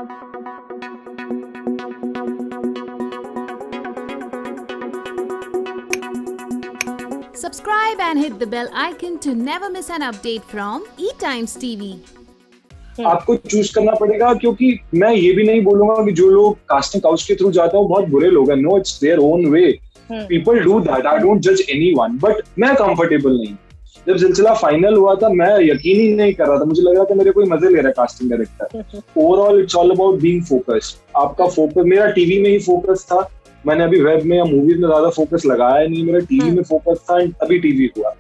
Subscribe and hit the bell icon to never miss an update from E-Times TV. आपको choose करना पड़ेगा, क्योंकि मैं ये भी नहीं बोलूंगा कि जो लोग कास्टिंग काउच के थ्रू जाते हैं वो बहुत बुरे लोग हैं. No, it's their own way. People do that. I don't जज एनीवन, बट मैं कंफर्टेबल नहीं. जब सिलसिला फाइनल हुआ था मैं यकीन ही नहीं कर रहा था. मुझे लग रहा था मेरे कोई मजे ले रहा है casting director. Overall it's all about being focused. आपका फोकस, मेरा टीवी में ही फोकस था. मैंने अभी वेब में या मूवीज में ज्यादा फोकस लगाया नहीं. मेरा टीवी में फोकस था एंड अभी टीवी हुआ.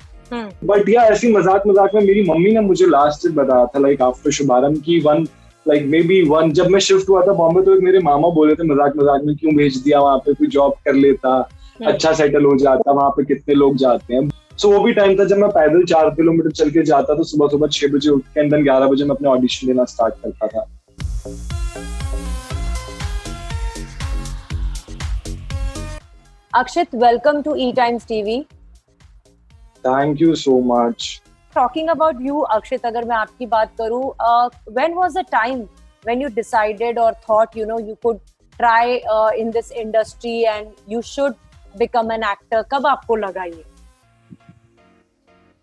बट या ऐसी मजाक में मेरी मम्मी ने मुझे लास्ट बताया था, लाइक आफ्टर शुभारंभ की वन जब मैं शिफ्ट हुआ था बॉम्बे, तो एक मेरे मामा बोले थे मजाक में, क्यों भेज दिया वहां पे, कोई जॉब कर लेता, अच्छा सेटल हो जाता, वहां पे कितने लोग जाते हैं. सो वो भी टाइम था जब मैं पैदल 4 किलोमीटर चल के जाता था सुबह 6 बजे उठ के, 11 बजे मैं अपने ऑडिशन देना स्टार्ट करता था. Akshit, welcome to E-Times TV. Thank you so much. Talking about you, Akshit, अगर मैं आपकी बात करूँ, when was the time when you decided or thought, you could try in this industry and you should become an actor? कब आपको लगा ये?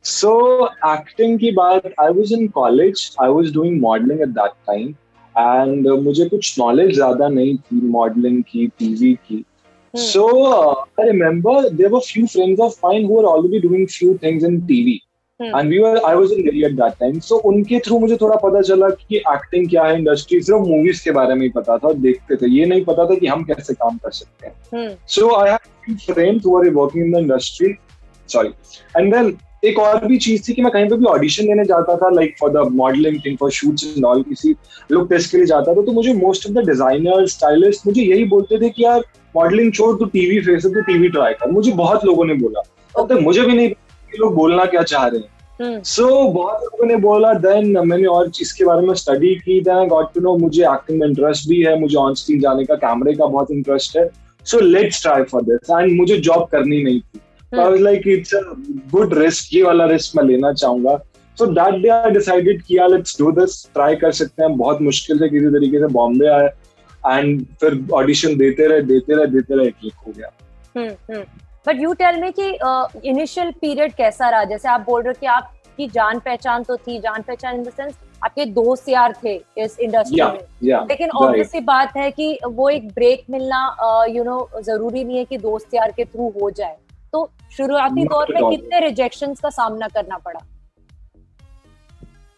So acting की बात, I was in college. I was doing modeling at that time, and मुझे कुछ knowledge ज्यादा नहीं थी modeling की, TV की. So I remember there were few friends of mine who were already doing few things in TV, and I was in Delhi at that time. So उनके through मुझे थोड़ा पता चला कि एक्टिंग क्या है, इंडस्ट्री. सिर्फ मूवीज के बारे में ही पता था और देखते थे. ये नहीं पता था कि हम कैसे काम कर सकते हैं. So I had few friends who were working in the industry. Sorry, and then एक और भी चीज थी कि मैं कहीं पे भी ऑडिशन देने जाता था, like for the modelling thing, for shoots and all, किसी लुक टेस्ट के लिए जाता था, तो मुझे most of the designer, stylist मुझे यही बोलते थे कि यार मॉडलिंग छोड़, तू टीवी फेस है, तू टीवी ट्राई कर. मुझे बहुत लोगों ने बोला, तब तक मुझे भी नहीं पता कि लोग बोलना क्या चाह रहे हैं. सो बहुत लोगों ने बोला. देन मैंने और चीज के बारे में स्टडी की. Then I got to know मुझे एक्टिंग में इंटरेस्ट भी है, मुझे ऑन स्क्रीन जाने का, कैमरे का बहुत इंटरेस्ट है. So let's try for this. And मुझे जॉब करनी नहीं थी. I was like, it's a good risk. ये वाला रिस्क मैं लेना चाहूंगा. So that day I decided कि यार let's do this, ट्राई कर सकते हैं. बहुत मुश्किल से किसी तरीके से बॉम्बे आए एंड फिर ऑडिशन देते रहे क्लिक हो गया. But you tell me कि इनिशियल पीरियड कैसा रहा? जैसे आप बोल रहे हो कि आपकी जान पहचान तो थी, जान पहचान इन द सेंस आपके दोस्त यार थे इस इंडस्ट्री में, लेकिन ऑब्वियसली बात है कि वो एक ब्रेक मिलना जरूरी नहीं है कि दोस्त यार के थ्रू हो जाए. तो शुरुआती दौर में कितने रिजेक्शंस का सामना करना पड़ा?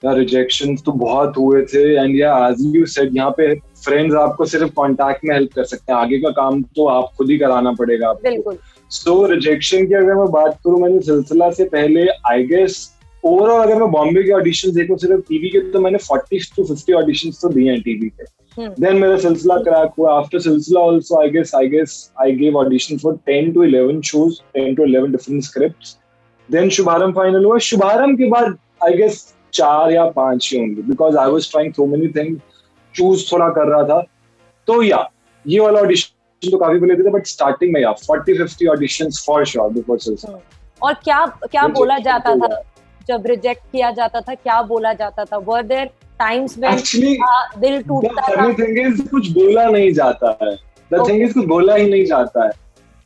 यार रिजेक्शंस तो बहुत हुए थे. एंड यार एज यू सेड, यहाँ पे फ्रेंड्स आपको सिर्फ कांटेक्ट में हेल्प कर सकते हैं, आगे का काम तो आप खुद ही कराना पड़ेगा आपको. बिल्कुल. सो रिजेक्शन की अगर मैं बात करूं, मैंने सिलसिला से पहले आई गेस ओवरऑल अगर मैं बॉम्बे के ऑडिशन देखूं सिर्फ टीवी के, तो मैंने 40 to 50 ऑडिशंस तो दिए हैं टीवी पे. Then मेरा सिलसिला क्रैक हुआ. After सिलसिला also I guess I gave audition for 10 to 11 shows, 10 to 11 different scripts. Then शुभारंभ फाइनल हुआ. शुभारंभ के बाद I guess 4 या 5 ही होंगे, because I was trying so many things, choose थोड़ा कर रहा था. तो या ये वाला ऑडिशन तो काफी पहले थे, बट स्टार्टिंग में 40-50 ऑडिशंस फॉर श्योर बिफोर सिलसिला. और क्या बोला जाता था जब रिजेक्ट किया जाता था? क्या बोला जाता था? Were there times when दिल टूटता था? The thing is, कुछ बोला नहीं जाता है. The thing is, कुछ बोला ही नहीं जाता है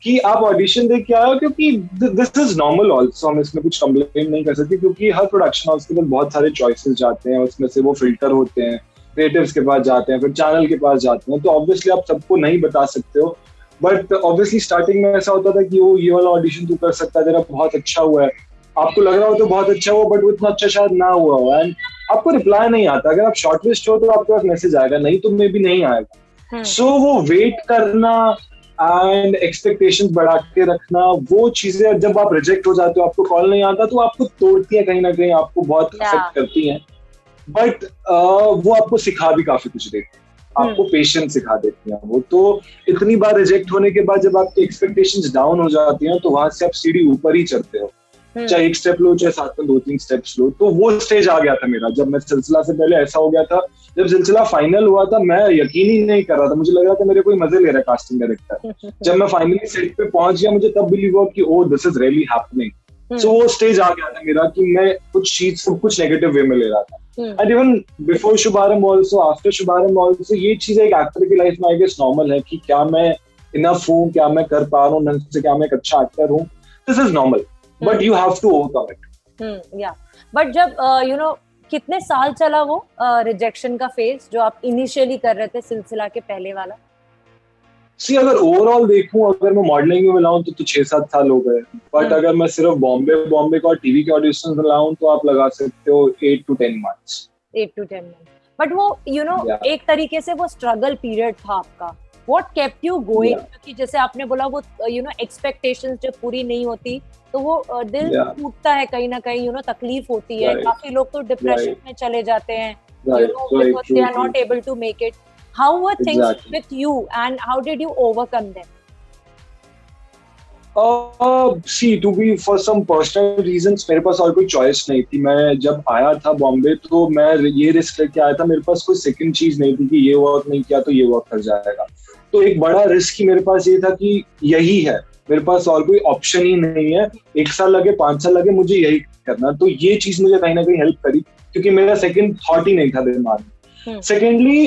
कि आप ऑडिशन दे के आओ, क्योंकि दिस इज नॉर्मल ऑल्सो. हम इसमें कुछ कंप्लेन नहीं कर सकते, क्योंकि हर प्रोडक्शन हाउस के पास बहुत सारे चॉइसेस जाते हैं, उसमें से वो फिल्टर होते हैं, क्रिएटिव्स के पास जाते हैं, फिर चैनल के पास जाते हैं. तो ऑब्वियसली आप सबको नहीं बता सकते हो. बट ऑब्वियसली स्टार्टिंग में ऐसा होता था कि वो ये वाला ऑडिशन तू कर सकता है, तेरा बहुत अच्छा हुआ है, आपको लग रहा हो तो बहुत अच्छा हुआ, बट वो इतना अच्छा शायद ना हुआ हो, एंड आपको रिप्लाई नहीं आता. अगर आप शॉर्टलिस्ट हो तो आपके पास मैसेज आएगा, नहीं तो मे भी नहीं आएगा. सो वो वेट करना एंड एक्सपेक्टेशंस बढ़ा के रखना, वो चीजें जब आप रिजेक्ट हो जाते हो, आपको कॉल नहीं आता, तो आपको तोड़ती है कहीं ना कहीं, आपको बहुत अफेक्ट करती हैं. बट वो आपको सिखा भी काफी कुछ देती है, आपको पेशेंस सिखा देती हैं वो. तो इतनी बार रिजेक्ट होने के बाद जब आपकी एक्सपेक्टेशंस डाउन हो जाती हैं, तो वहां से आप सीढ़ी ऊपर ही चढ़ते हो. चाहे एक स्टेप लो, चाहे साथ में 2-3 स्टेप्स लो. तो वो स्टेज आ गया था मेरा. जब मैं सिलसिला से पहले ऐसा हो गया था, जब सिलसिला फाइनल हुआ था मैं यकीन ही नहीं कर रहा था. मुझे लग रहा था मेरे कोई मजे ले रहा है कास्टिंग डायरेक्टर. जब मैं फाइनली सेट पे पहुंच गया, मुझे तब बिलीव हुआ कि oh this is really happening. So वो स्टेज आ गया था मेरा कि मैं कुछ चीज को कुछ नेगेटिव वे में ले रहा था. एंड इवन बिफोर शुभारंभ ऑल्सो, आफ्टर शुभारंभ ऑल्सो, ये चीज एक एक्टर की लाइफ में आई गेस नॉर्मल है कि क्या मैं इनफ हूँ, क्या मैं कर पा रहा हूँ ढंग से, क्या मैं एक अच्छा एक्टर हूँ. This is normal, but you have to overcome it. या बट जब यू नो कितने साल चला वो रिजेक्शन का फेज जो आप इनिशियली कर रहे थे सिलसिला के पहले वाला? सी अगर ओवरऑल देखूं, अगर मैं मॉडलिंग में मिलाऊं तो 6-7 साल हो गए. बट अगर मैं सिर्फ बॉम्बे का और टीवी के ऑडिशन मिलाऊं तो आप लगा सकते हो 8 to 10 months. 8 to 10 months. But वो यू नो एक तरीके से वो स्ट्रगल पीरियड था आपका. What kept you going? क्योंकि जैसे आपने बोला वो यू नो एक्सपेक्टेशंस जब पूरी नहीं होती तो वो दिल टूटता है कहीं ना कहीं, यू नो तकलीफ होती है. काफी लोग तो डिप्रेशन में चले जाते हैं, you know, because they are not able to make it. How were things with you and how did you overcome them? See, to be for some personal reasons मेरे पास और कोई चॉइस नहीं थी. मैं जब आया था बॉम्बे तो मैं ये रिस्क लेके आया था. मेरे पास कोई सेकंड चीज नहीं थी कि ये वर्क नहीं किया तो ये वर्क कर जाएगा. तो एक बड़ा रिस्क ही मेरे पास ये था कि यही है, मेरे पास और कोई ऑप्शन ही नहीं है. 1 साल लगे, 5 साल लगे, मुझे यही करना. तो ये चीज मुझे कहीं ना कहीं हेल्प करी क्योंकि मेरा सेकंड थॉट ही नहीं था दिमाग में. Secondly,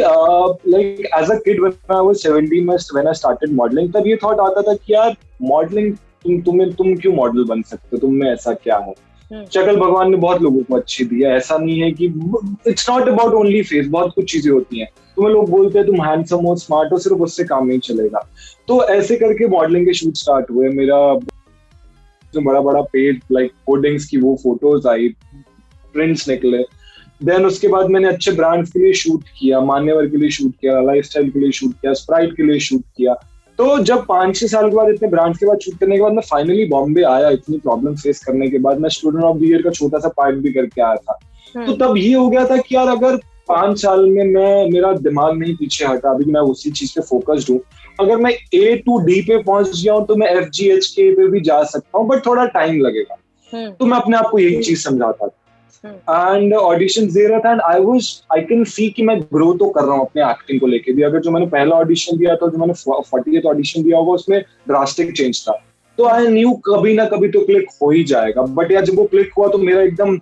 like as a kid when I was 17, when I started modeling, तब ये थॉट आता था कि यार मॉडलिंग तुम क्यों मॉडल बन सकते हो, तुम में ऐसा क्या है. शक्ल भगवान ने बहुत लोगों को अच्छी दी है, ऐसा नहीं है कि it's not about only face. बहुत कुछ चीजें होती हैं. तुम्हें लोग बोलते हैं तुम हैंडसम हो, स्मार्ट हो, सिर्फ उससे काम नहीं चलेगा. तो ऐसे करके मॉडलिंग के शूट स्टार्ट हुए. मेरा जो बड़ा बड़ा पेज लाइक होर्डिंग्स की वो फोटोज आई, प्रिंट्स निकले. देन उसके बाद मैंने अच्छे ब्रांड्स के लिए शूट किया, मान्यवर के लिए शूट किया, लाइफस्टाइल के लिए शूट किया, स्प्राइट के लिए शूट किया. तो जब 5-6 साल के बाद इतने ब्रांड्स के बाद शूट करने के बाद मैं फाइनली बॉम्बे आया, इतनी प्रॉब्लम फेस करने के बाद. मैं स्टूडेंट ऑफ द ईयर का छोटा सा पार्ट भी करके आया था. तो तब ये हो गया था कि यार अगर 5 साल में मेरा दिमाग नहीं पीछे हटा, अभी मैं उसी चीज पे फोकस्ड हूँ. अगर मैं A to D पे पहुंच गया हूँ तो मैं FGHK पे भी जा सकता हूँ, बट थोड़ा टाइम लगेगा. तो मैं अपने आप को यही चीज समझाता था एंड ऑडिशन दे रहा था. एंड आई कैन सी कि मैं ग्रो तो कर रहा हूँ अपने एक्टिंग को लेके भी. अगर जो मैंने पहला ऑडिशन दिया था, जो मैंने 40th ऑडिशन दिया होगा, उसमें ड्रास्टिक चेंज था. तो आई न्यू कभी ना कभी तो क्लिक हो ही जाएगा. बट यार जब वो क्लिक हुआ तो मेरा एकदम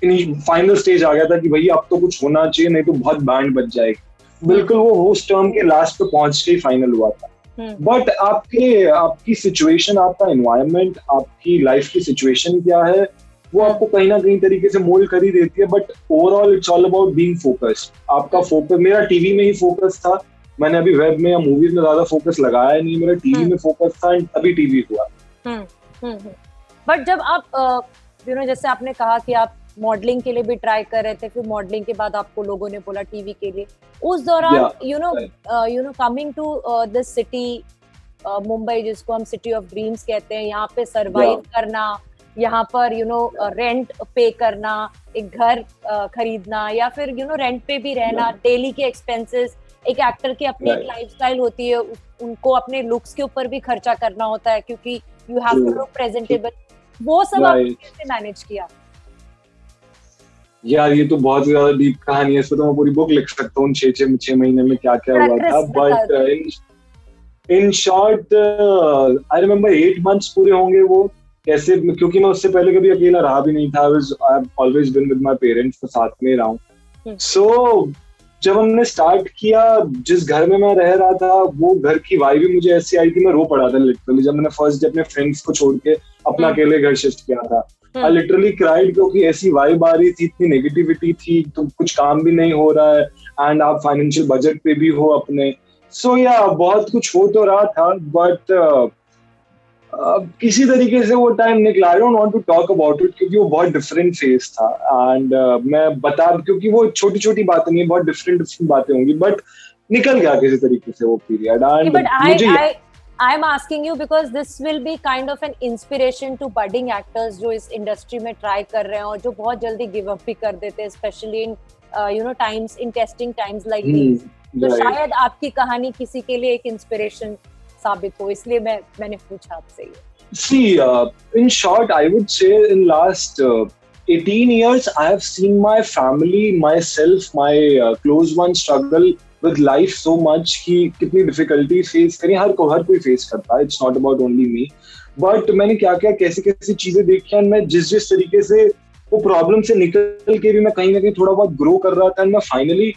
फाइनल स्टेज आ गया था कि भैया अब तो कुछ होना चाहिए, नहीं तो बहुत बैंड बच जाएगी. बिल्कुल वो होस्ट टर्म के लास्ट पे पहुंच के ही फाइनल हुआ था. बट आपकी सिचुएशन, आपका एनवायरनमेंट, आपकी लाइफ की सिचुएशन क्या है, वो आपको कहीं ना कहीं तरीके से मोल्ड कर ही देती है. But overall it's all about being focused. आपका फोकस, मेरा टीवी में ही फोकस था. मैंने अभी वेब में या मूवीज में ज्यादा फोकस लगाया नहीं. मेरा टीवी में फोकस था एंड अभी टीवी हुआ. बट जब आप यू नो जैसे आपने कहा कि आप मॉडलिंग के लिए भी ट्राई कर रहे थे, फिर मॉडलिंग के बाद आपको लोगों ने बोला टीवी के लिए, उस दौरान you know coming to this city Mumbai, जिसको हम सिटी ऑफ ड्रीम्स कहते हैं, यहाँ पे सरवाइव करना, यहाँ पर यू नो रेंट पे करना, एक घर खरीदना या फिर यू नो रेंट पे भी रहना, डेली के एक्सपेंसेस, एक एक्टर की अपनी एक लाइफस्टाइल होती है, उनको अपने लुक्स के ऊपर भी खर्चा करना होता है क्योंकि you have to look presentable. वो सब आपने कैसे मैनेज किया? यार ये तो बहुत ज्यादा डीप कहानी है. इसमें तो मैं पूरी बुक लिख सकता हूँ 6 महीने में क्या क्या हुआ था. But in short I remember 8 months पूरे होंगे वो कैसे, क्योंकि मैं उससे पहले कभी अकेला रहा भी नहीं था. I have always been with my parents, तो साथ में रहा हूँ. सो जब हमने स्टार्ट किया, जिस घर में मैं रह रहा था वो घर की वाइब भी मुझे ऐसी आई थी, मैं रो पड़ा था लिटरली. जब मैंने फर्स्ट डे अपने फ्रेंड्स को छोड़ के अपना अकेले घर शिफ्ट किया था, आई लिटरली क्राइड क्योंकि ऐसी वाइब आ रही थी, इतनी नेगेटिविटी थी, तो कुछ काम भी नहीं हो रहा है एंड आप फाइनेंशियल बजट पे भी हो अपने. सो या बहुत कुछ हो तो रहा था, बट किसी तरीके से वो टाइम निकला. I don't want to talk about it क्योंकि वो बहुत डिफरेंट फेज था. एंड मैं बता, क्योंकि वो छोटी छोटी बातें नहीं है, बहुत डिफरेंट बातें होंगी, बट निकल गया किसी तरीके से वो period. And I'm asking you because this will be kind of an inspiration to budding actors जो इस इंडस्ट्री में ट्राई कर रहे हैं और जो बहुत जल्दी गिव अप भी कर देते हैं, specially in you know times, in testing times like this. तो शायद आपकी कहानी किसी के लिए एक इंस्पिरेशन साबित हो, इसलिए मैंने पूछा आपसे ये. See, in short, I would say in last 18 years, I have seen my family, myself, my close ones struggle with life so much कि कितनी difficulties face करी. हर कोई face करता है. It's not about only me. But मैंने क्या क्या कैसी कैसी चीजें देखी एंड मैं जिस तरीके से वो प्रॉब्लम से निकल के भी मैं कहीं ना कहीं थोड़ा बहुत ग्रो कर रहा था एंड मैं फाइनली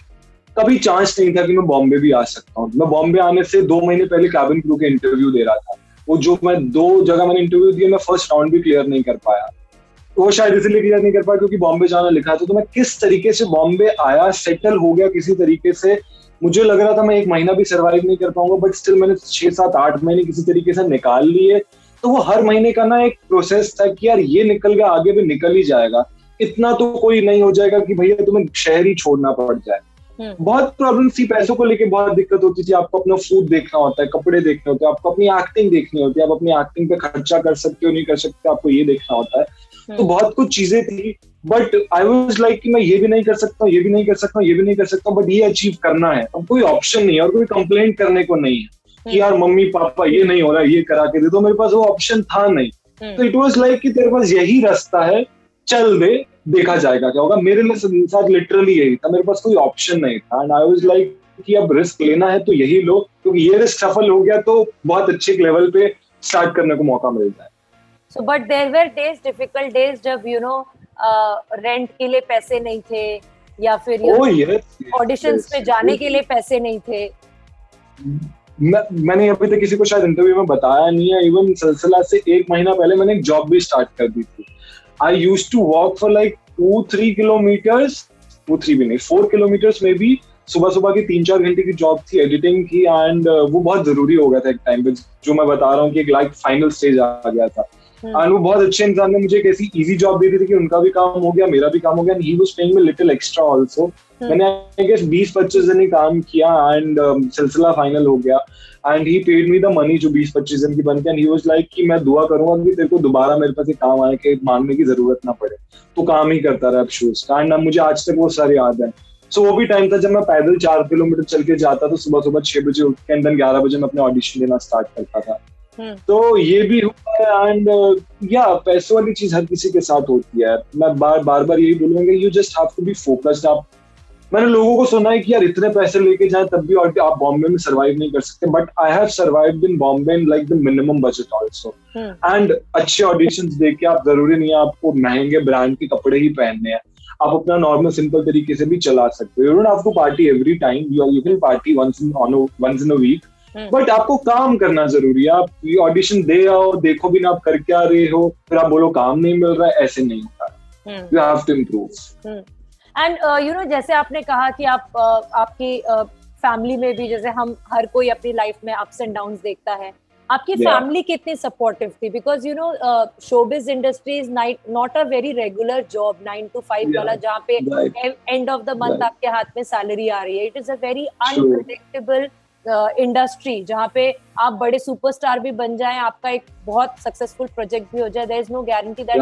कभी चांस नहीं था कि मैं बॉम्बे भी आ सकता हूँ। मैं बॉम्बे आने से 2 महीने पहले कैबिन क्रू के इंटरव्यू दे रहा था। वो जो मैं 2 जगह मैंने इंटरव्यू दिया, मैं फर्स्ट राउंड भी क्लियर नहीं कर पाया। वो शायद इसलिए क्लियर नहीं कर पाया क्योंकि बॉम्बे जाना लिखा था। तो मैं किस तरीके से बॉम्बे आया, सेटल हो गया किसी तरीके से। मुझे लग रहा था मैं 1 महीना भी सर्वाइव नहीं कर पाऊंगा, बट स्टिल मैंने 6-7-8 महीने किसी तरीके से निकाल लिए। तो वो हर महीने का ना एक प्रोसेस था कि यार ये निकल गया, आगे भी निकल ही जाएगा। इतना तो कोई नहीं हो जाएगा कि भैया तुम्हें शहर ही छोड़ना पड़ जाए। बहुत प्रॉब्लम थी, पैसों को लेके बहुत दिक्कत होती थी। आपको अपना फूड देखना होता है, कपड़े देखने होते हैं, आपको अपनी एक्टिंग देखनी होती है, आप अपनी एक्टिंग पे खर्चा कर सकते हो नहीं कर सकते, आपको ये देखना होता है। तो बहुत कुछ चीजें थी, बट आई वाज लाइक कि मैं ये भी नहीं कर सकता, ये भी नहीं कर सकता, ये भी नहीं कर सकता, बट ये अचीव करना है। अब कोई ऑप्शन नहीं है और कोई कंप्लेंट करने को नहीं है कि यार मम्मी पापा ये नहीं हो रहा, ये करा के दे दो। मेरे पास वो ऑप्शन था नहीं। तो इट वाज लाइक कि तेरे पास यही रास्ता है, चल दे, देखा जाएगा क्या होगा। मेरे लिए साथ लिटरली यही था, मेरे पास कोई ऑप्शन नहीं था एंड आई वाज लाइक कि अब रिस्क लेना है तो यही लो, क्योंकि ये रिस्क सफल हो गया तो बहुत अच्छे लेवल पे स्टार्ट करने को मौका मिलता है। So but there were days, difficult days, जब यू नो रेंट के लिए पैसे नहीं थे या फिर ऑडिशंस पे जाने के लिए पैसे नहीं थे। मैंने अभी तक किसी को शायद इंटरव्यू में बताया नहीं है। इवन सिलसिला से 1 महीना पहले मैंने एक जॉब भी स्टार्ट कर दी थी। I used to walk for like 2-3 kilometers, 2-3 भी नहीं, 4 kilometers में भी। सुबह की 3-4 घंटे की जॉब थी एडिटिंग की एंड वो बहुत जरूरी हो गया था एक टाइम पे, जो मैं बता रहा हूँ कि एक लाइक फाइनल स्टेज आ गया था। एंड वो बहुत अच्छे इंसान ने मुझे एक ऐसी इजी जॉब दे दी थी कि उनका भी काम हो गया, मेरा भी काम हो गया and he was paying me little extra also. मैंने आई गेस 20-25 दिन ही काम किया एंड सिलसिला फाइनल हो गया and he paid me the money जो 20-25 दिन की बनती है। एंड ही वाज लाइक कि मैं दुआ करूंगा कि तेरे को दोबारा मेरे पास काम आए कि मांगने की जरूरत ना पड़े, तो काम ही करता रहा अब शूज का। एंड मुझे आज तक वो सारी याद है। सो वो भी टाइम था जब मैं पैदल 4 किलोमीटर चल के जाता था सुबह 6 बजे उठ के, एंड देन 11 बजे मैं अपने ऑडिशन देना स्टार्ट करता था। तो ये भी हुआ एंड या पैसों वाली चीज हर किसी के साथ होती है। मैं बार यही बोलूंगा, you just have to be focused. आप, मैंने लोगों को सुना है कि यार इतने पैसे लेके जाएं तब भी और आप बॉम्बे में सर्वाइव नहीं कर सकते, but I have survived in Bombay in like the minimum budget also. And अच्छे ऑडिशंस देख के, आप जरूरी नहीं है आपको महंगे ब्रांड के कपड़े ही पहनने हैं, आप अपना नॉर्मल सिंपल तरीके से भी चला सकते हो। You don't have to party every time, you can party once in a week, but आपको काम करना जरूरी है। आप ऑडिशन दे आओ, देखो भी ना आप कर क्या रहे हो, फिर आप बोलो काम नहीं मिल रहा है, ऐसे नहीं होता। You have to improve. And you know, जैसे आपने कहा कि आप आपकी फैमिली में भी, जैसे हम हर कोई अपनी लाइफ में अप्स एंड डाउन्स देखता है, आपकी फैमिली कितनी सपोर्टिव थी? Because you know showbiz industry is not a very regular job, 9 to 5 वाला, जहाँ पे एंड ऑफ द मंथ आपके हाथ में सैलरी आ रही है। It is a very unpredictable industry, जहाँ पे आप बड़े सुपरस्टार भी बन जाएं, आपका एक बहुत सक्सेसफुल प्रोजेक्ट भी हो जाए, there is no guarantee that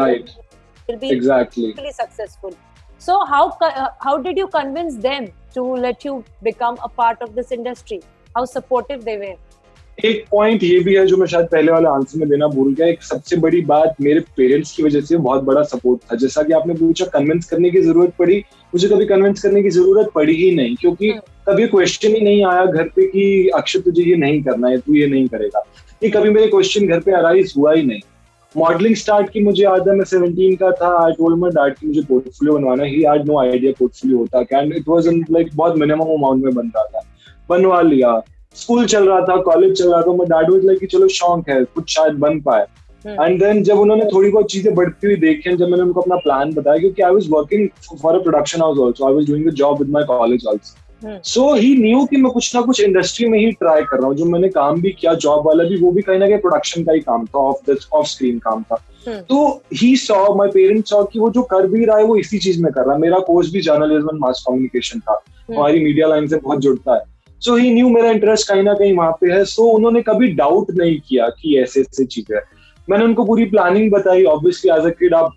will be actually successful. So how did you convince them to let you become a part of this industry? How supportive they were? एक पॉइंट ये भी है जो मैं शायद पहले वाले आंसर में देना भूल गया। एक सबसे बड़ी बात, मेरे पेरेंट्स की वजह से बहुत बड़ा सपोर्ट था। जैसा कि आपने पूछा कन्विंस करने की जरूरत पड़ी, मुझे कभी कन्विंस करने की जरूरत पड़ी ही नहीं, क्योंकि कभी क्वेश्चन ही नहीं आया घर पे कि अक्षय तुझे ये नहीं करना है, तू ये नहीं करेगा। ये कभी मेरे क्वेश्चन घर पे अराइज हुआ ही नहीं। मॉडलिंग स्टार्ट की मुझे याद है, मैं 17 का था। आई टोल्ड माय डैड कि मुझे पोर्टफोलियो बनवाना है। He had no idea portfolio होता क्या, and it was in like बहुत मिनिमम अमाउंट में बन रहा था। बनवा लिया, स्कूल चल रहा था, कॉलेज चल रहा था। मैं डैड वाज लाइक कि चलो शौक है, कुछ शायद बन पाए। एंड देन जब उन्होंने थोड़ी बहुत चीजें बढ़ती हुई देखी, जब मैंने उनको अपना प्लान बताया, क्योंकि I was working for a production house also, I was doing the job with my college also. So he new कि मैं कुछ ना कुछ इंडस्ट्री में ही ट्राई कर रहा हूँ। जो मैंने काम भी किया जॉब वाला भी, वो भी कहीं ना कहीं प्रोडक्शन का ही काम था, ऑफ स्क्रीन काम था। तो he saw, my parents saw कि वो जो कर भी रहा है वो इसी चीज में कर रहा है। मेरा कोर्स भी जर्नलिज्म एंड मास कम्युनिकेशन था, हमारी मीडिया लाइन से बहुत जुड़ता है। सो ही न्यू मेरा इंटरेस्ट कहीं ना कहीं वहां पे है। सो उन्होंने कभी डाउट नहीं किया कि ऐसे ऐसे चीजें। मैंने उनको पूरी प्लानिंग बताई। ऑब्वियसली एज अ किड आप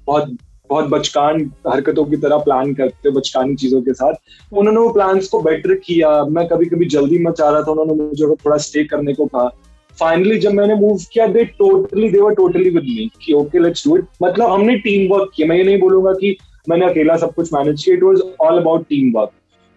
बहुत बचकान हरकतों की तरह प्लान करते हो, बचकानी चीजों के साथ। उन्होंने वो प्लान्स को बेटर किया। मैं कभी कभी जल्दी मचा रहा था, उन्होंने मुझे थोड़ा स्टे करने को कहा। फाइनली जब मैंने मूव किया, दे वर टोटली विद मी कि ओके लेट्स डू इट। मतलब हमने टीम वर्क किया। मैं ये नहीं बोलूंगा कि मैंने अकेला सब कुछ मैनेज किया। It was all about team work.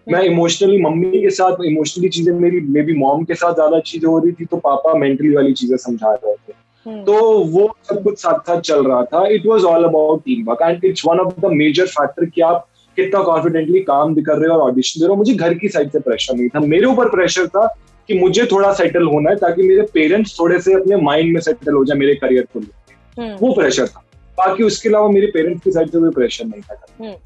मैं इमोशनली मम्मी के साथ, इमोशनली चीजें मेरी मे बी मॉम के साथ ज्यादा चीजें हो रही थी, तो पापा मेंटली वाली चीजें समझा रहे थे। तो वो सब कुछ साथ साथ चल रहा था. It was all about team work and it's one of the major factor कि आप कितना कॉन्फिडेंटली काम भी कर रहे हो और ऑडिशन दे रहे हो. मुझे घर की साइड से प्रेशर नहीं था, मेरे ऊपर प्रेशर था कि मुझे थोड़ा सेटल होना है ताकि मेरे पेरेंट्स थोड़े से अपने माइंड में सेटल हो जाए मेरे करियर को लेकर. वो प्रेशर था, बाकी उसके अलावा मेरे पेरेंट्स की साइड से कोई प्रेशर नहीं था.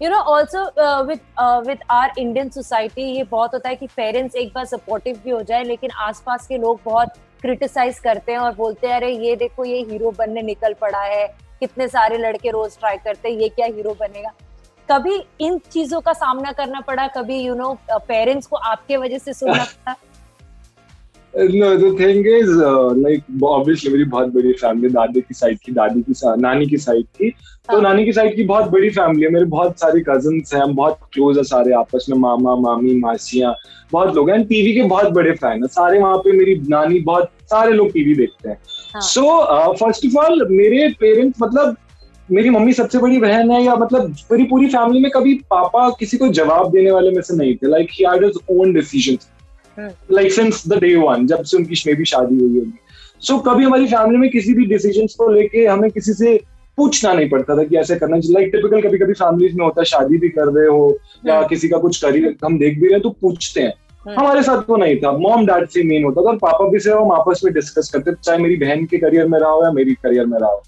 You know, also with our Indian society ये बहुत होता है कि पेरेंट्स एक बार सपोर्टिव भी हो जाए लेकिन आसपास के लोग बहुत क्रिटिसाइज करते हैं और बोलते हैं अरे ये देखो ये हीरो बनने निकल पड़ा है, कितने सारे लड़के रोज ट्राई करते हैं, ये क्या हीरो बनेगा. कभी इन चीजों का सामना करना पड़ा, कभी पेरेंट्स को आपके वजह से सुनना पड़ा? No, the thing is, like obviously मेरी बहुत बड़ी फैमिली, दादी की साइड की, नानी की साइड की. तो नानी की साइड की बहुत बड़ी फैमिली है, मेरे बहुत सारे कजिन्स हैं, हम बहुत क्लोज है सारे आपस में, मामा मामी मासियाँ बहुत लोग हैं. टीवी के बहुत बड़े फैन है सारे वहाँ पे. मेरी नानी बहुत सारे लोग टीवी देखते हैं. सो फर्स्ट ऑफ ऑल मेरे पेरेंट्स, मतलब मेरी मम्मी सबसे बड़ी बहन है, या मतलब मेरी पूरी फैमिली में कभी पापा किसी को जवाब देने वाले में से नहीं थे. Like he had his own decisions like since the day one, जब से उनकी में भी शादी हुई होगी. So कभी हमारी फैमिली में किसी भी डिसीजंस को लेके हमें किसी से पूछना नहीं पड़ता था कि ऐसे करना चाहिए. लाइक टिपिकल कभी कभी फैमिलीज में होता है, शादी भी कर रहे हो या किसी का कुछ करियर हम देख भी रहे हैं तो पूछते हैं. हमारे साथ तो नहीं था, मॉम डैड से मेन होता था और पापा भी से हम आपस में डिस्कस करते, चाहे मेरी बहन के करियर में रहा हो या मेरी करियर में रहा हो.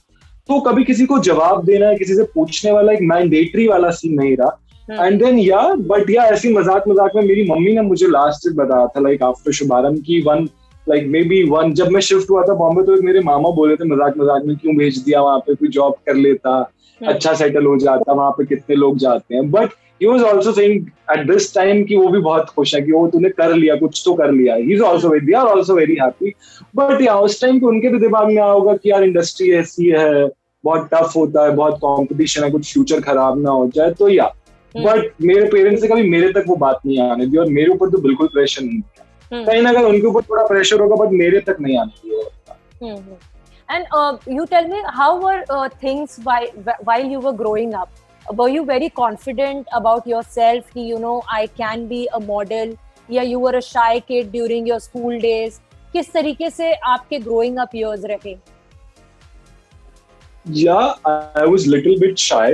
तो कभी किसी को जवाब देना है, किसी से पूछने वाला एक मैंडेटरी वाला सीन नहीं रहा. एंड देन ऐसी मजाक में मेरी मम्मी ने मुझे लास्ट बताया था, लाइक आफ्टर शुभारंभ की वन जब मैं शिफ्ट हुआ था बॉम्बे, तो एक मेरे मामा बोले थे मजाक में क्यों भेज दिया वहां पे, कोई जॉब कर लेता, अच्छा सेटल हो जाता, वहां पे कितने लोग जाते हैं. But he was also saying at this time कि वो भी बहुत खुश है कि वो तूने कर लिया, कुछ तो कर लिया. He is also very happy. But उस टाइम पे उनके भी दिमाग में आया होगा कि यार इंडस्ट्री ऐसी है, बहुत टफ होता है, बहुत कॉम्पिटिशन है, कुछ फ्यूचर खराब ना हो जाए. तो बट मेरे पेरेंट्स से कभी मेरे तक वो बात नहीं आने दी और मेरे ऊपर तो बिल्कुल प्रेशर नहीं था. कहीं ना कहीं उनके ऊपर थोड़ा प्रेशर होगा बट मेरे तक नहीं आने दिया. And you tell me, how were things while you were growing up? Were you very confident about yourself कि I can be a model, या you were a shy kid during your school days? किस तरीके से आपके growing up years रहे? Yeah, I was little bit shy.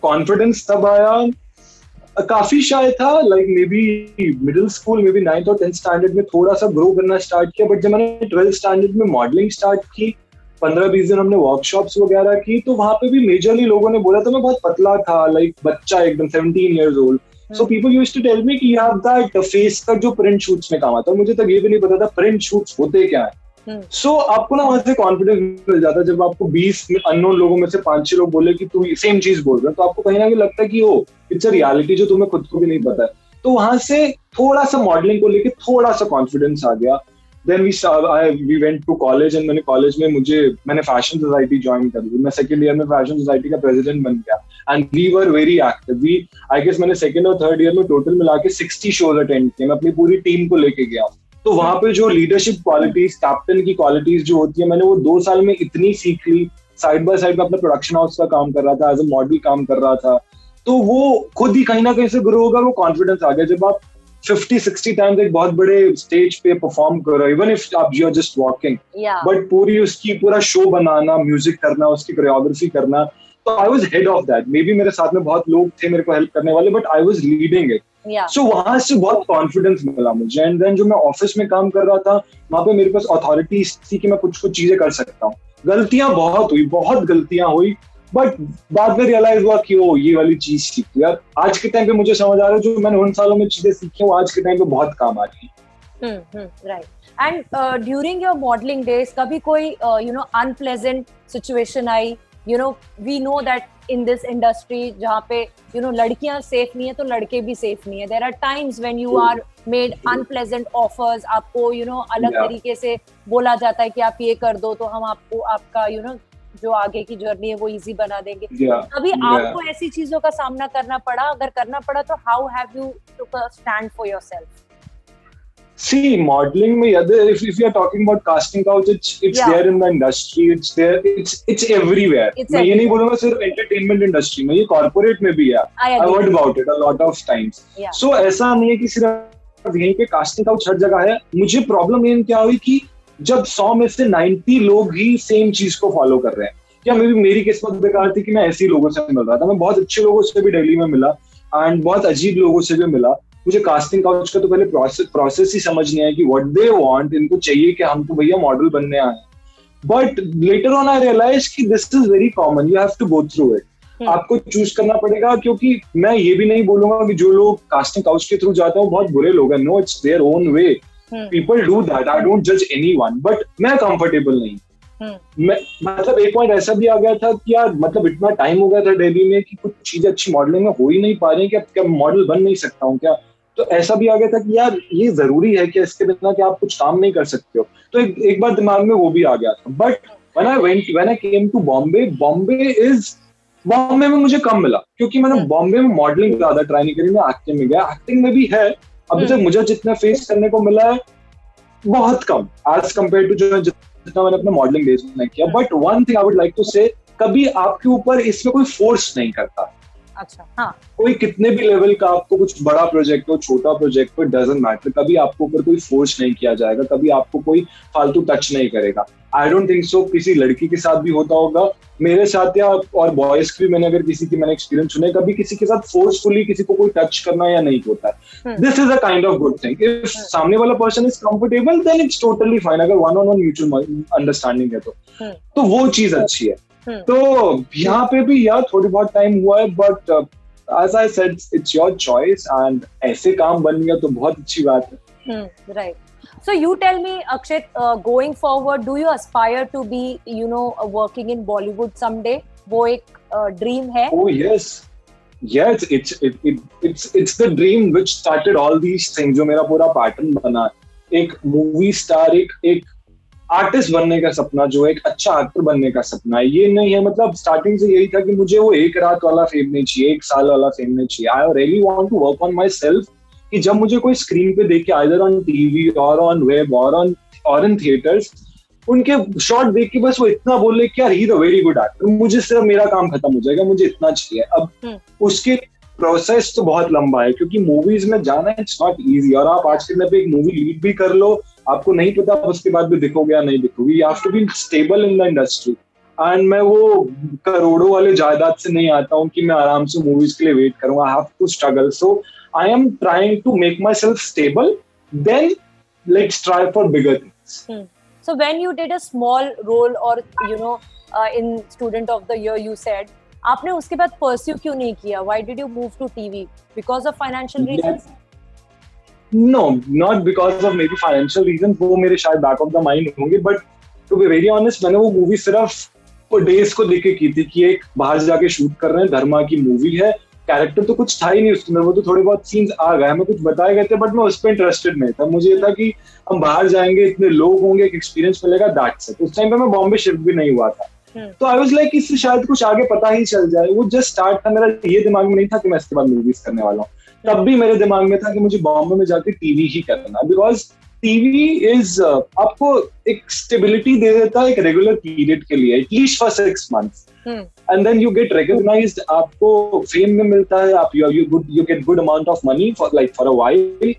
Confidence तब आया, काफी शाय था, like may be middle school, may be 9th और 10th स्टैंडर्ड में थोड़ा सा ग्रो करना स्टार्ट किया. बट जब मैंने 12th स्टैंडर्ड में मॉडलिंग स्टार्ट की, 15-20 दिन हमने वर्कशॉप्स वगैरह की, तो वहां पे भी मेजरली लोगों ने बोला था मैं बहुत पतला था, लाइक बच्चा एकदम 17 years old. So people used to tell me कि you have that face cut जो प्रिंट शूट्स में काम आता है. मुझे तक ये भी नहीं पता था प्रिंट शूट्स होते क्या है. सो आपको ना वहां से कॉन्फिडेंस मिल जाता है जब आपको 20 अननोन लोगों में से 5-6 लोग बोले कि तू सेम चीज बोल रहा है, तो आपको कहीं ना कहीं लगता है कि इट्स अ रियलिटी जो तुम्हें खुद को भी नहीं पता है. तो वहां से थोड़ा सा मॉडलिंग को लेके थोड़ा सा कॉन्फिडेंस आ गया. Then we went to college and मैंने कॉलेज में मैंने फैशन सोसाइटी ज्वाइन कर ली. मैं सेकंड ईयर में फैशन सोसाइटी का प्रेसिडेंट बन गया and we were very active. I guess मैंने सेकंड और थर्ड ईयर में टोटल मिला के 60 शोज अटेंड किए. मैं अपनी पूरी टीम को लेके गया. तो वहां पे जो लीडरशिप क्वालिटीज, कैप्टन की क्वालिटीज जो होती है, मैंने वो 2 साल में इतनी सीख ली. साइड बाय साइड में अपना प्रोडक्शन हाउस का काम कर रहा था, एज अ मॉडल काम कर रहा था. तो वो खुद ही कहीं ना कहीं से ग्रो होगा, वो कॉन्फिडेंस आ गया. जब आप 50-60 टाइम्स एक बहुत बड़े स्टेज पे परफॉर्म कर रहे हो, इवन इफ आप you are just walking, but पूरा शो बनाना, म्यूजिक करना, उसकी कोरियोग्राफी करना, तो I was head of that. Maybe मेरे साथ में बहुत लोग थे मेरे को हेल्प करने वाले, but I was leading it. So वहां से बहुत कॉन्फिडेंस मिला मुझे. एंड देन जो मैं ऑफिस में काम कर रहा था, वहां पे मेरे पास अथॉरिटी थी कि मैं कुछ चीजें कर सकता हूँ. गलतियां बहुत गलतियां हुई, बट बाद में रियलाइज हुआ कि ये वाली चीज सीखी यार. आज के टाइम पे मुझे समझ आ रहा है जो मैंने उन सालों में चीजें सीखी वो आज के टाइम पे बहुत काम आ रही है. Right. And during your modelling days कभी कोई unpleasant situation I? we know that in this industry जहाँ पे लड़कियां सेफ नहीं है तो लड़के भी सेफ नहीं है. there are times when you are made unpleasant offers, आपको अलग तरीके से बोला जाता है कि आप ये कर दो तो हम आपको आपका जो आगे की जर्नी है वो इजी बना देंगे. कभी आपको ऐसी चीजों का सामना करना पड़ा? अगर करना पड़ा तो how have you took a stand for yourself? See, modeling में if you are talking about casting couch, it's there in the industry, it's there, it's everywhere. मैं ये नहीं बोलूँगा सिर्फ entertainment industry में, ये corporate में भी है. I heard about it a lot of times. So ऐसा नहीं है कि सिर्फ यहीं पे casting couch हर जगह है. मुझे प्रॉब्लम ये क्या हुई कि जब 100 में से 90 लोग ही सेम चीज को फॉलो कर रहे हैं। क्या मे बी मेरी किस्मत बेकार थी कि मैं ऐसे ही लोगों से मिल रहा था। मैं बहुत अच्छे लोगों से भी दिल्ली में मिला एंड बहुत अजीब लोगों से भी मिला। मुझे कास्टिंग काउच का तो पहले प्रोसेस ही समझ नहीं आया कि व्हाट दे वांट, इनको चाहिए कि हम तो भैया मॉडल बनने आए। But later on I realize कि this is very common, you have to go through it. आपको चूज करना पड़ेगा, क्योंकि मैं ये भी नहीं बोलूंगा कि जो लोग कास्टिंग काउच के थ्रू जाते हैं वो बहुत बुरे लोग हैं। No, it's their own way, people do that, I don't जज एनीवन, बट मैं कंफर्टेबल नहीं। मैं मतलब एक पॉइंट ऐसा भी आ गया था कि यार मतलब इतना टाइम हो गया था दिल्ली में कि कुछ चीजें अच्छी मॉडलिंग में हो ही नहीं पा रही, क्या मॉडल बन नहीं सकता हूँ क्या? तो ऐसा भी आ गया था कि यार ये जरूरी है कि इसके बिना कि आप कुछ काम नहीं कर सकते हो। तो एक बार दिमाग में वो भी आ गया था। But when I came to Bombay में मुझे कम मिला, क्योंकि मैंने बॉम्बे में मॉडलिंग ज्यादा ट्राई नहीं करी, मैं एक्टिंग में गया। एक्टिंग में भी है, अभी तक मुझे जितना फेस करने को मिला है बहुत कम एज कम्पेयर टू जितना मैंने अपने मॉडलिंग डेज में किया। But one thing I would like to say, कभी आपके ऊपर इसमें कोई फोर्स नहीं करता। अच्छा, हाँ। कोई कितने भी लेवल का आपको कुछ बड़ा प्रोजेक्ट हो, छोटा प्रोजेक्ट हो, डजंट मैटर, कभी आपको ऊपर कोई फोर्स नहीं किया जाएगा, कभी आपको कोई फालतू टच नहीं करेगा। आई डोंट थिंक सो किसी लड़की के साथ भी होता होगा, मेरे साथ या और बॉयज की, मैंने अगर किसी की मैंने एक्सपीरियंस सुने, कभी किसी के साथ फोर्सफुली किसी को कोई टच करना या नहीं होता है। This is a kind of good thing. If सामने वाला person is comfortable then it's totally fine, अगर one on one mutual understanding है तो वो चीज अच्छी है। तो यहाँ पे भी यार थोड़ी बहुत टाइम हुआ है, but as I said, it's your choice, and ऐसे काम बन गया तो बहुत अच्छी बात है। Right. So you tell me, Akshit, going forward, do you aspire to be, working in Bollywood someday? वो एक dream है? Oh yes, yes. It's the dream which started all these things. जो मेरा पूरा पैटर्न बना, एक मूवी स्टार, एक artist बनने का सपना, जो एक अच्छा एक्टर बनने का सपना है। ये नहीं है मतलब स्टार्टिंग से यही था कि मुझे वो एक रात वाला फेम नहीं चाहिए, एक साल वाला फेम नहीं चाहिए। I really want to work on myself, कि जब मुझे कोई स्क्रीन पे देखे, आइदर ऑन टीवी और ऑन वेब और इन थिएटर्स, उनके शॉट देख के बस वो इतना बोले कि यार he is a very good actor, मुझे सिर्फ मेरा काम खत्म हो जाएगा, मुझे इतना चाहिए। अब उसके प्रोसेस तो बहुत लंबा है, क्योंकि मूवीज में जाना इट्स नॉट इजी। और आप आज के दिन पे एक मूवी लीड भी कर लो, आपको नहीं पता उसके बाद भी दिखोगे या नहीं दिखोगे। You have to be stable in the industry. And मैं वो करोड़ों वाले जायदाद से नहीं आता हूँ कि मैं आराम से मूवीज के लिए वेट करूँ। I have to struggle, so I am trying to make myself stable, then let's try for bigger things. So when you did a small role or in Student of the Year, you said, आपने उसके बाद pursue क्यों नहीं किया? Why did you move to TV? Because of financial reasons? No, not because of maybe financial reasons. वो मेरे शायद back of the mind होंगे, but to be very honest, मैंने वो मूवी सिर्फ डेज को देख के की थी कि एक बाहर जाके शूट कर रहे हैं, धर्मा की मूवी है, कैरेक्टर तो कुछ था ही नहीं उसमें, वो तो थोड़े बहुत सीन्स आ गए, हमें कुछ बताए गए थे, बट मैं उस पर इंटरेस्टेड नहीं था। मुझे ये था कि हम बाहर जाएंगे, इतने लोग होंगे, एक एक्सपीरियंस मिलेगा, दैट्स इट। उस टाइम पे मैं बॉम्बे शिफ्ट भी नहीं हुआ था, तो आई वाज लाइक इससे शायद कुछ आगे पता ही चल जाए। वो जस्ट स्टार्ट था, मेरा ये दिमाग में नहीं था कि मैं इसके बाद मूवीज करने वाला हूँ। तब भी मेरे दिमाग में था कि मुझे बॉम्बे में जाके टीवी ही करना है, बिकॉज टीवी इज आपको एक स्टेबिलिटी दे देता है एक रेगुलर पीरियड के लिए, at least for 6 months, and then you get recognised, आपको फेम में मिलता है, आप you get good amount of money for a while,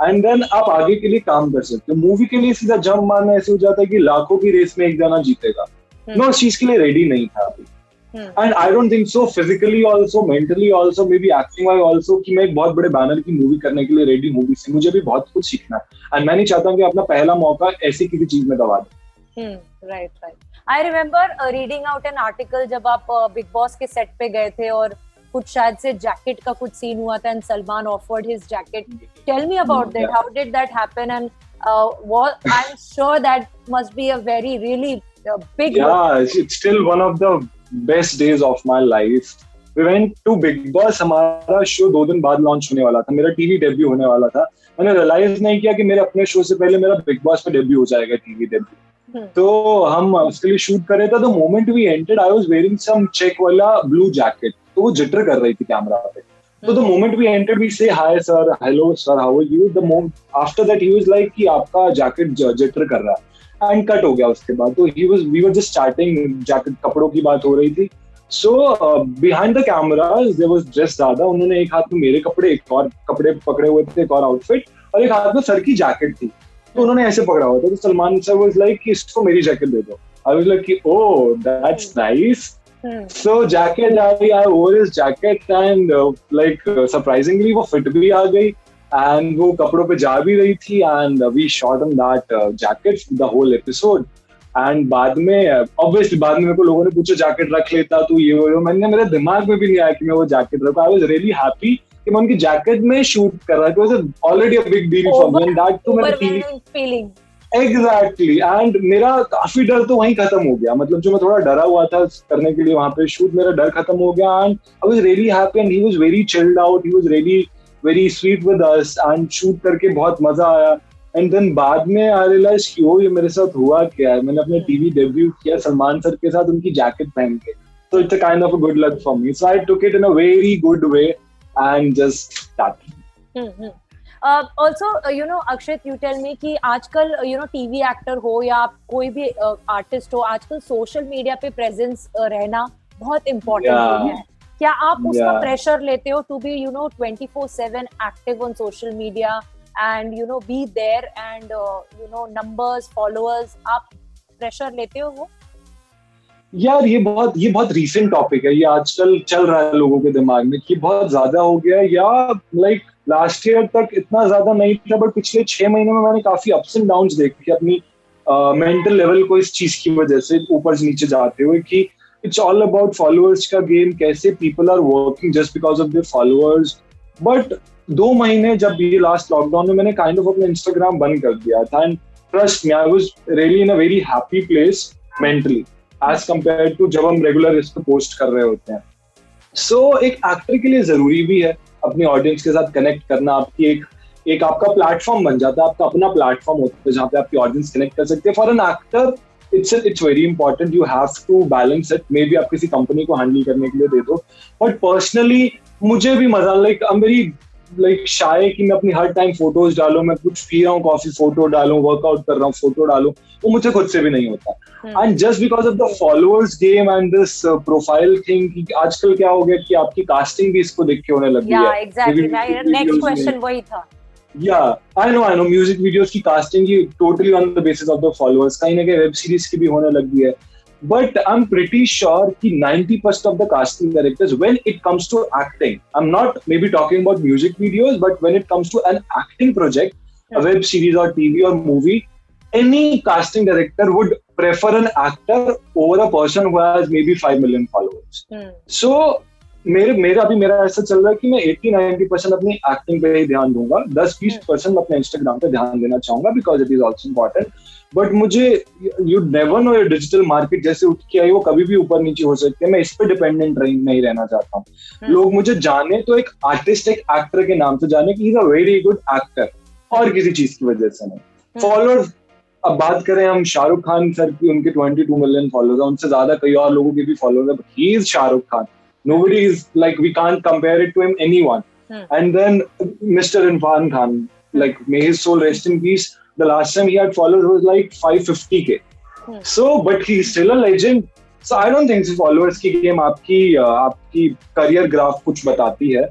and then आप आगे के लिए काम कर सकते हो। मूवी के लिए सीधा जंप मारना ऐसे हो जाता है कि लाखों की रेस में एक जना जीतेगा, मैं उस चीज के लिए रेडी नहीं था अभी। And I don't think so physically also, mentally also, may be acting wise also, कि मैं एक बहुत बड़े बैनर की मूवी करने के लिए रेडी मूवी से मुझे भी बहुत कुछ सीखना है, एंड मैं नहीं चाहता कि अपना पहला मौका ऐसी किसी चीज में दबा दूं। Right. I remember reading out an article जब आप बिग बॉस के सेट पे गए थे और कुछ शायद से जैकेट का कुछ सीन हुआ था and Salman offered his jacket. Tell me about that, how did that happen, and I am sure that must be a very really big it's still one of the best days of my life. We went to Big Boss, हमारा show 2 दिन बाद launch होने वाला था, मेरा TV debut होने वाला था। मैंने रियलाइज नहीं किया कि मेरे अपने शो से पहले मेरा बिग बॉस पे डेब्यू हो जाएगा, टीवी डेब्यू। तो हम उसके लिए शूट कर रहे थे, तो moment we entered I was wearing some check वाला ब्लू जैकेट, तो वो जिटर कर रही थी कैमरा पे। तो the moment we entered we say hi sir, hello sir, how are you. The moment after that he was like कि आपका जैकेट जिटर कर रहा है, एंड कट हो गया उसके बाद। तो we were just starting, jacket कपड़ों की बात हो रही थी। So behind the cameras there was dress दादा, उन्होंने एक हाथ में मेरे कपड़े, एक और कपड़े पकड़े हुए थे, एक और आउटफिट, और एक हाथ में सर की जैकेट थी। तो उन्होंने ऐसे पकड़ा हुआ था, तो सलमान सर वाज लाइक कि इसको मेरी जैकेट दे दो। आई वाज लाइक कि oh that's nice. So jacket I wore his jacket and like surprisingly वो फिट भी आ गई एंड वो कपड़ों पे जा भी रही थी and we shot on that jacket the whole episode. And बाद में ऑब्वियसली बाद में मेरे को लोगों ने पूछा जैकेट रख लेता तू ये वो, मैंने मेरे दिमाग में भी नहीं आया कि मैं वो जैकेट रखूं। आई वाज रियली हैप्पी कि मैं उनकी जैकेट में शूट कर रहा था। It was already a big deal for me and that too मेरे फीलिंग एग्जैक्टली। एंड मेरा काफी डर तो वहीं खत्म हो गया, मतलब जो मैं थोड़ा डरा हुआ था करने के लिए वहां पे शूट, मेरा डर खत्म हो गया and I was really happy and he was very chilled out, he was really very sweet with us and shoot करके बहुत मजा आया। एंड देन बाद में आई रियलाइज कि ओ ये मेरे साथ हुआ क्या है, मैंने अपने टीवी डेब्यू किया सलमान सर के साथ उनकी जैकेट पहन के। So it's a kind of a good luck for me. So I took it in a very good way and just that. Also, Akshit, you tell me कि आजकल TV actor हो या आप कोई भी आर्टिस्ट हो, आजकल सोशल मीडिया पे प्रेजेंस रहना बहुत इम्पोर्टेंट हो गया है। क्या आप उसका प्रेशर लेते हो to be 24/7 active on social media and be there and numbers, followers, आप प्रेशर लेते हो वो? यार ये बहुत रीसेंट टॉपिक है, ये आजकल चल रहा है लोगों के दिमाग में कि बहुत ज्यादा हो गया, या लाइक लास्ट ईयर तक इतना ज्यादा नहीं था बट पिछले 6 महीने में मैंने काफी अप्स एंड डाउन्स देखे अपनी मेंटल लेवल को इस चीज की वजह से ऊपर नीचे जाते हुए कि इट्स ऑल अबाउट फॉलोअर्स का गेम, कैसे people are working just because of their followers. But 2 महीने जब ये लास्ट लॉकडाउन में मैंने काइंड ऑफ अपना इंस्टाग्राम बंद कर दिया था and trust me I was really in a very happy place mentally as compare to जब हम रेगुलर इस पे पोस्ट कर रहे होते हैं। सो एक एक्टर के लिए जरूरी भी है अपनी ऑडियंस के साथ कनेक्ट करना, आपकी एक आपका प्लेटफॉर्म बन जाता है, आपका अपना प्लेटफॉर्म होता है जहाँ पे आपकी ऑडियंस कनेक्ट कर सकते हैं। For an actor it's very important, you have to balance it, may be आप किसी कंपनी को हैंडल करने के लिए दे दो, बट पर्सनली मुझे भी मजा लाइक शाय कि मैं अपनी हर टाइम फोटोज डालूं, मैं कुछ पी रहा हूँ कॉफी फोटो डालूं, वर्कआउट कर रहा हूँ फोटो डालूं, वो मुझे खुद से भी नहीं होता। And just because of the followers game and this profile thing, आजकल क्या हो गया कि आपकी कास्टिंग भी इसको देख के होने लगी है। एग्जैक्टली, नेक्स्ट क्वेश्चन वही था। Yeah, I know music videos की कास्टिंग की totally on the basis of the followers, कहीं ना कहीं वेब सीरीज की भी होने लगी है। But I am pretty sure कि 90% of the casting directors when it comes to acting, I am not maybe talking about music videos, but when it comes to an acting project, a web series और TV और movie, any casting director would prefer an actor over a person who has maybe 5 million followers. So मेरा ऐसा चल रहा है कि मैं 80-90% अपनी एक्टिंग पे ही ध्यान दूंगा, 10-20% अपने इंस्टाग्राम पे ध्यान देना चाहूंगा because it is also important. But मुझे यू नेवर नो, ये डिजिटल मार्केट जैसे उठ के आई वो कभी भी ऊपर नीचे हो सकती है, मैं इस पे डिपेंडेंट नहीं रहना चाहता हूँ। लोग मुझे जाने तो एक आर्टिस्ट, एक एक्टर के नाम से जाने कि he is a very good actor, और किसी चीज की वजह से नहीं। फॉलोअर्स, अब बात करें हम शाहरुख खान सर की, उनके 22 मिलियन फॉलोअर्स हैं, उनसे ज्यादा कई और लोगों के भी फॉलोअर्स हैं, he is Shahrukh Khan, nobody is like, we can't compare it to him, anyone. And then Mr. Irfan Khan, like may his soul rest in peace, the last time he had followers was like 550k. So but he's still a legend. So I don't think followers की game आपकी career graph कुछ बताती है,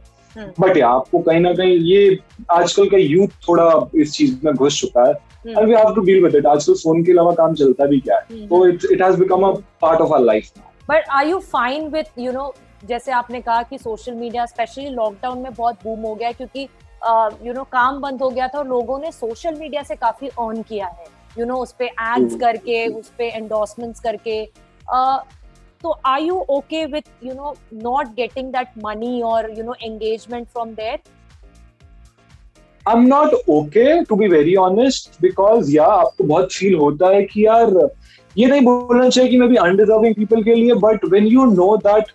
but yeah, आपको कहीं ना कहीं ये आजकल का youth थोड़ा इस चीज में घुस चुका है and we have to deal with it. आजकल फोन के अलावा काम चलता भी क्या है, तो it has become a part of our life now. But are you fine with जैसे आपने कहा कि सोशल मीडिया स्पेशली लॉकडाउन में बहुत बूम हो गया क्योंकि काम बंद हो गया था और लोगों ने सोशल मीडिया से काफी अर्न किया है, उस पे एड्स करके, उस पे एंडोर्समेंट्स करके, तो are you okay with not getting that money और engagement from there? I'm not okay to be very honest because आपको बहुत फील होता है कि यार ये नहीं बोलना चाहिए कि मैं भी अनडिजर्विंग पीपल के लिए, but when you know that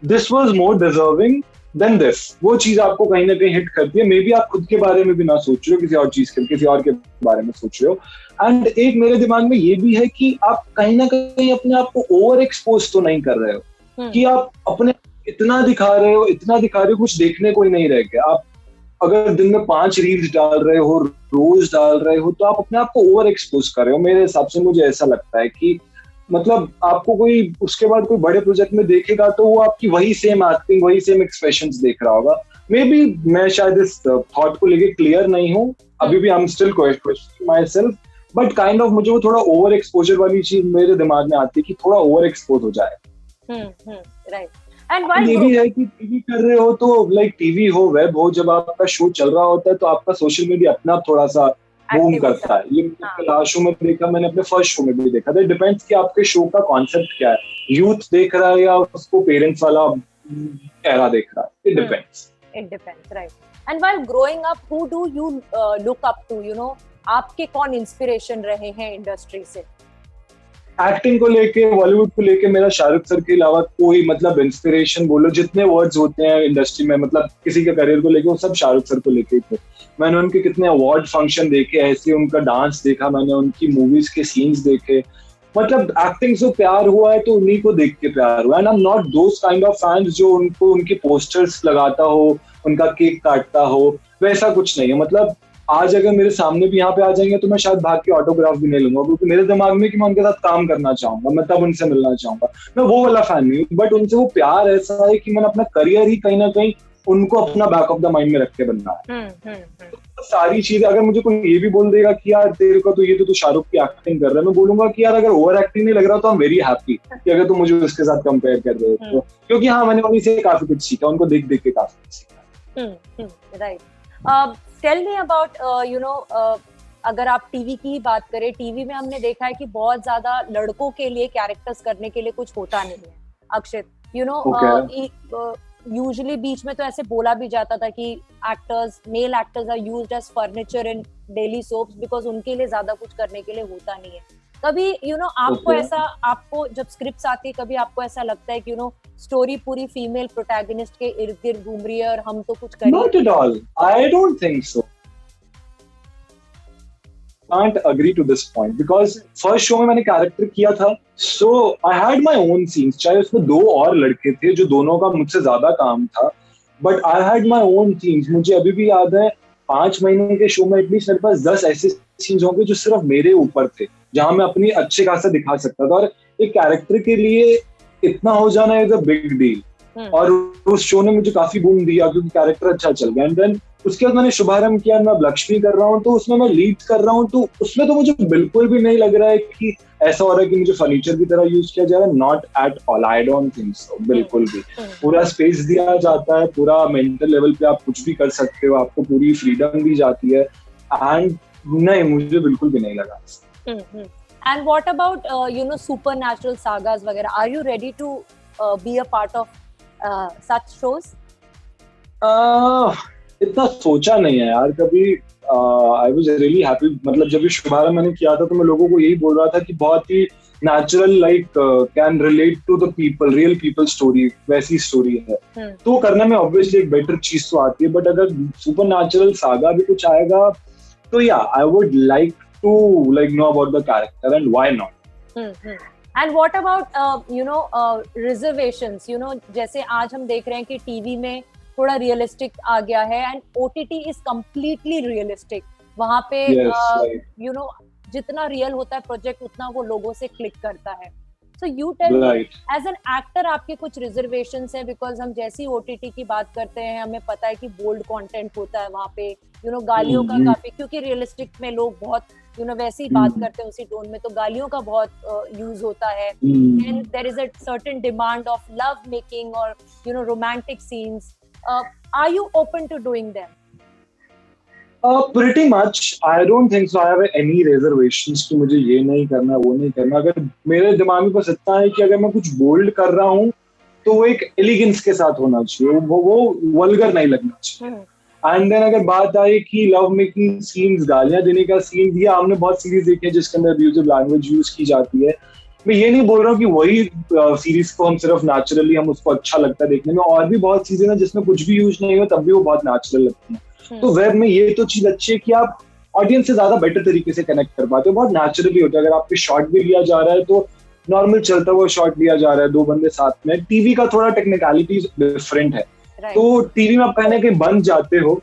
this was more deserving than this, वो चीज आपको कहीं ना कहीं हिट करती है। मे बी आप खुद के बारे में भी ना सोच रहे हो, किसी और चीज के, किसी और के बारे में सोच रहे हो। एंड एक मेरे दिमाग में ये भी है कि आप कहीं ना कहीं अपने आप को ओवर एक्सपोज तो नहीं कर रहे हो कि आप अपने इतना दिखा रहे हो, कुछ देखने को ही नहीं रह गया। आप अगर दिन में 5 रील्स डाल रहे हो, रोज डाल रहे हो, तो आप अपने आप को ओवर एक्सपोज कर रहे हो। मेरे हिसाब से मुझे ऐसा लगता है कि मतलब आपको कोई उसके बाद कोई बड़े प्रोजेक्ट में देखेगा तो वो आपकी वही सेम एक्टिंग, वही सेम एक्सप्रेशंस देख रहा होगा। मे बी मैं शायद इस थॉट को लेके क्लियर नहीं हूँ। अभी भी I am still questioning my self, but kind of मुझे वो थोड़ा ओवर एक्सपोजर वाली चीज मेरे दिमाग में आती है कि थोड़ा ओवर एक्सपोज हो जाए। राइट। एंड ये भी है कि टीवी कर रहे हो तो लाइक टीवी हो वेब हो, जब आपका शो चल रहा होता है तो आपका सोशल मीडिया अपना थोड़ा सा बूम करता है। ये लास्ट शो में देखा, मैंने अपने फर्स्ट शो में भी देखा था। डिपेंड्स कि आपके शो का कॉन्सेप्ट क्या है, यूथ देख रहा है या उसको पेरेंट्स वाला एरा देख रहा है, it depends. Right. And while growing up, who do you look up to, you know, आपके कौन इंस्पिरेशन रहे हैं इंडस्ट्री से? एक्टिंग को लेके, बॉलीवुड को लेके मेरा शाहरुख सर के अलावा कोई मतलब इंस्पिरेशन बोलो, जितने वर्ड्स होते हैं इंडस्ट्री में मतलब किसी के करियर को लेके, वो सब शाहरुख सर को लेके ही थे। मैंने उनके कितने अवार्ड फंक्शन देखे, ऐसे उनका डांस देखा, मैंने उनकी मूवीज के सीन्स देखे। मतलब एक्टिंग से प्यार हुआ है तो उन्हीं को देख के प्यार हुआ। And I am not those kind of fans जो उनको उनके पोस्टर्स लगाता हो, उनका केक काटता हो, वैसा कुछ नहीं है। मतलब आज अगर मेरे सामने भी यहाँ पे आ जाएंगे तो मैं शायद भाग के ऑटोग्राफ भी नहीं लूंगा, क्योंकि मेरे दिमाग में कि मैं उनके साथ काम करना चाहूंगा, मैं तब उनसे मिलना चाहूंगा। मैं वो वाला फैन नहीं हूँ, बट उनसे वो प्यार ऐसा है कि मैंने अपना करियर ही कहीं ना कहीं उनको अपना बैक ऑफ द माइंड में रख के बनना है। तो सारी चीजें, अगर मुझे कोई ये भी बोल देगा कि यार तेरे को तो ये तो शाहरुख की एक्टिंग कर रहा है, मैं बोलूंगा कि यार अगर ओवर एक्टिंग नहीं लग रहा तो आई एम वेरी हैप्पी कि अगर तुम मुझे उसके साथ कंपेयर कर रहे हो तो, क्योंकि हाँ मैंने उन्हीं से काफी कुछ सीखा, उनको देख देख के काफी कुछ सीखा। Right. Tell me about you know, अगर आप टीवी की ही बात करें, टीवी में हमने देखा है कि बहुत ज्यादा लड़कों के लिए कैरेक्टर्स करने के लिए कुछ होता नहीं है अक्षित, यू नो। यूजुअली बीच में तो ऐसे बोला भी जाता था कि actors, male actors are used as furniture in daily soaps because उनके लिए ज्यादा कुछ करने के लिए होता नहीं है। कभी यू नो आपको ऐसा, आपको जब स्क्रिप्ट्स आती है, कभी आपको ऐसा लगता है कि यू नो स्टोरी पूरी फीमेल प्रोटैगनिस्ट के इर्द गिर्द घूम रही है और हम तो कुछ कर Not at all. I don't think so. Can't agree to this point because first show में मैंने कैरेक्टर किया था, so I had my own scenes. चाहे उसमें 2 और लड़के थे जो दोनों का मुझसे ज्यादा काम था, but I had my own scenes. मुझे अभी भी याद है 5 महीने के शो में एटलीस्ट मेरे पास 10 ऐसे सीन्स होंगे जो सिर्फ मेरे ऊपर थे, जहां मैं अपनी अच्छे खासा दिखा सकता था। और एक कैरेक्टर के लिए इतना हो जाना इज अ बिग डील। और उस शो ने मुझे काफी बूम दिया क्योंकि कैरेक्टर अच्छा चल गया। एंड देन उसके बाद मैंने शुभारंभ किया, मैं लक्ष्मी कर रहा हूँ, तो उसमें मैं लीड कर रहा हूँ, तो उसमें तो मुझे बिल्कुल भी नहीं लग रहा है कि ऐसा हो रहा है कि मुझे फर्नीचर की तरह यूज किया जा रहा है। Not at all, I don't think so, बिल्कुल भी। पूरा स्पेस दिया जाता है, पूरा मेंटल लेवल पे आप कुछ भी कर सकते हो, आपको पूरी फ्रीडम दी जाती है। एंड नहीं, मुझे बिल्कुल भी नहीं लगा। And what about you know, supernatural sagas वगैरह? Are you ready to be a part of such shows? इतना सोचा नहीं है यार कभी। आई वाज रियली हैप्पी, मतलब जब ये शुभारंभ मैंने किया था तो मैं लोगों को यही बोल रहा था कि बहुत ही natural, like can relate to the people, real people story, वैसी स्टोरी है। तो करने में ऑब्वियसली एक बेटर चीज तो आती है, बट अगर सुपरनैचुरल सागा भी कुछ आएगा तो या आई would like to like know about the character and why not. And what about you know reservations, you know, जैसे आज हम देख रहे हैं कि टीवी में थोड़ा रियलिस्टिक आ गया है and OTT is completely realistic. वहाँ पे you know जितना रियल होता है प्रोजेक्ट उतना वो लोगों से क्लिक करता है। So you tell me, as an actor आपके कुछ रिजर्वेशंस हैं? बिकॉज हम जैसी OTT की बात करते हैं हमें पता है कि बोल्ड कंटेंट होता है वहाँ पे, यू नो, गालियों का काफी, क्योंकि रियलिस्टिक में लोग बहुत यू नो वैसे ही बात करते हैं उसी टोन में, तो गालियों का बहुत यूज होता है। And there is a certain demand of love making और you know romantic scenes. Are you open to doing them? Pretty much. I don't think so. I have any reservations कि मुझे ये नहीं करना, वो नहीं करना। अगर मेरे दिमाग में बस इतना है कि अगर मैं कुछ बोल्ड कर रहा हूँ तो वो एक एलिगेंस के साथ होना चाहिए, वो वल्गर नहीं लगना चाहिए। एंड देन अगर बात आई कि लव मेकिंग सीन्स, गालियां देने का सीन, ये हमने बहुत सीरीज देखी है जिसके अंदर अब्यूजिव लैंग्वेज यूज की जाती है। मैं ये नहीं बोल रहा हूँ कि वही सीरीज को हम सिर्फ नेचुरली हम उसको अच्छा लगता है देखने में, और भी बहुत चीजें ना जिसमें कुछ भी यूज नहीं हो तब भी वो बहुत नेचुरल लगती है। तो वेब में ये तो चीज अच्छी है कि आप ऑडियंस से ज्यादा बेटर तरीके से कनेक्ट कर पाते हो, बहुत नेचुरली होता है। अगर आपके शॉट भी लिया जा रहा है तो नॉर्मल चलता हुआ शॉट लिया जा रहा है, 2 बंदे साथ में। टीवी का थोड़ा टेक्निकलिटीज डिफरेंट है, तो टीवी में आप कहने के बन जाते हो,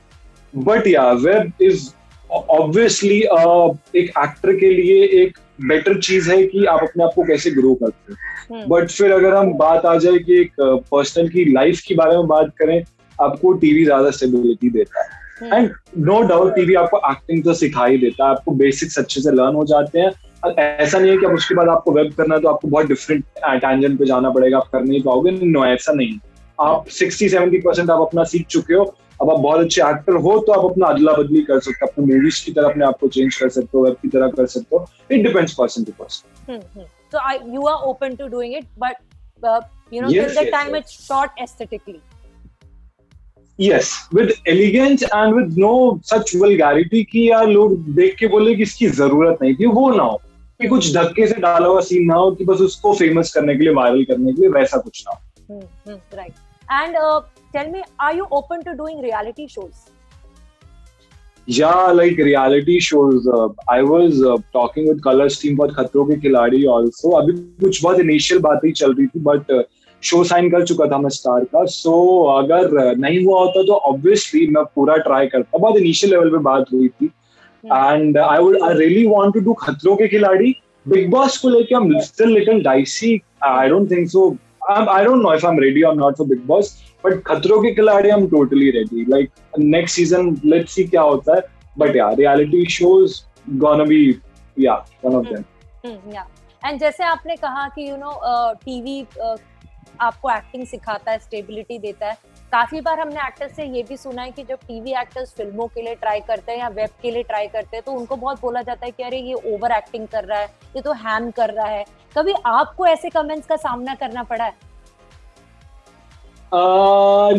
बट या वेब इज ऑब्वियसली एक एक्टर के लिए एक बेटर चीज है कि आप अपने आप को कैसे ग्रो करते हो। बट फिर अगर हम बात आ जाए कि एक पर्सनल की लाइफ के बारे में बात करें, आपको टीवी ज्यादा स्टेबिलिटी देता है। एंड नो डाउट टीवी आपको एक्टिंग तो सिखा ही देता है, आपको बेसिक्स अच्छे से लर्न हो जाते हैं। ऐसा नहीं है कि अब उसके बाद आपको वेब करना है तो आपको बहुत डिफरेंट टैंजेंट पे जाना पड़ेगा, आप कर नहीं पाओगे। नो, ऐसा नहीं। आप 60-70% आप अपना सीख चुके हो, अब आप बहुत अच्छे एक्टर हो तो आप अपना अदला बदली कर सकते हो, अपने मूवीज की तरह अपने आप को चेंज कर सकते हो, वेब की तरह कर सकते हो। It depends person to person. So you are open to doing it, but till the time it's shot aesthetically. Yes, with elegance and with no such vulgarity कि यार लोग देख के बोले कि इसकी जरूरत नहीं थी, वो ना हो कि कुछ धक्के से डाला हुआ सीन ना हो कि बस उसको फेमस करने के लिए, वायरल करने के लिए, वैसा कुछ ना हो। Right. And tell me, are you open to doing reality shows? Yeah, like reality shows. I was talking with Colors team about खतरों के खिलाड़ी also. अभी कुछ बहुत इनिशियल बातें चल रही थी, but शो साइन कर चुका था मैं स्टार का। सो अगर नहीं हुआ होता तो ऑब्वियसली मैं पूरा ट्राई करता। बहुत इनिशियल लेवल पे बात हुई थी and I really want to do खतरों के खिलाड़ी। बिग बॉस को लेके I'm still little dicey. I don't think so. I don't know if I'm ready or not for Big Boss, but खतरों के खिलाड़ी I'm totally ready. Like next season, let's see क्या होता है. But yeah, reality shows gonna be one of them. Yeah. And जैसे आपने कहा कि TV आपको एक्टिंग सिखाता है, स्टेबिलिटी देता है। काफी बार हमने एक्टर्स से ये भी सुना है कि जब टीवी एक्टर्स फिल्मों के लिए ट्राई करते हैं या वेब के लिए ट्राई करते हैं तो उनको बहुत बोला जाता है कि अरे ये ओवर एक्टिंग कर रहा है, ये तो हैम कर रहा है। कभी आपको ऐसे कमेंट्स का सामना करना पड़ा है?